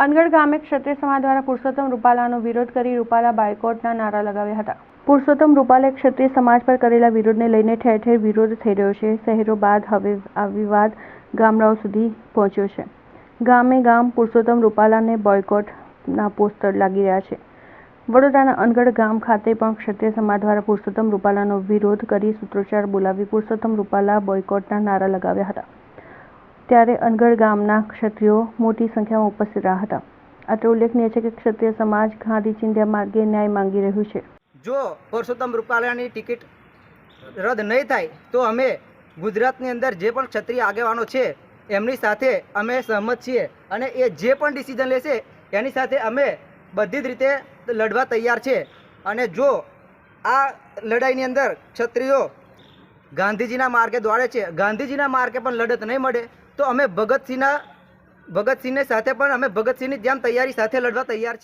અનગઢ ગામે ક્ષત્રિય સમાજ દ્વારા પુરુષોત્તમ રૂપાલાનો વિરોધ કરી રૂપાલા બોયકોટના નારા લગાવ્યા હતા. પુરુષોત્તમ રૂપાલાએ ક્ષત્રિય સમાજ પર કરેલા વિરોધને લઈને ઠેર ઠેર વિરોધ થઈ રહ્યો છે. શહેરો બાદ હવે આ વિવાદ ગામડાઓ સુધી પહોંચ્યો છે. ગામે ગામ પુરુષોત્તમ રૂપાલાને બોયકોટના પોસ્ટર લાગી રહ્યા છે. વડોદરાના અનગઢ ગામ ખાતે પણ ક્ષત્રિય સમાજ દ્વારા પુરુષોત્તમ રૂપાલાનો વિરોધ કરી સૂત્રોચ્ચાર બોલાવી પુરુષોત્તમ રૂપાલા બોયકોટના નારા લગાવ્યા હતા. ત્યારે અનગઢ ગામના ક્ષત્રિયો મોટી સંખ્યામાં ઉપસ્થિત રહ્યા હતા. અત્રે ઉલ્લેખનીય છે કે ક્ષત્રિય સમાજ ગાંધી ચિંધ્યા માર્ગે ન્યાય માંગી રહ્યું છે. જો પુરુષોત્તમ રૂપાલાની ટિકિટ રદ નહીં થાય તો અમે ગુજરાતની અંદર જે પણ ક્ષત્રિય આગેવાનો છે એમની સાથે અમે સહમત છીએ અને એ જે પણ ડિસિઝન લેશે એની સાથે અમે બધી જ રીતે લડવા તૈયાર છે. અને જો આ લડાઈની અંદર ક્ષત્રિયો ગાંધીજીના માર્ગે દોડે છે, ગાંધીજીના માર્ગે પણ લડત નહીં મળે તો અમે ભગતસિંહની સાથે પણ અમે ભગતસિંહની જેમ તૈયારી સાથે લડવા તૈયાર છીએ.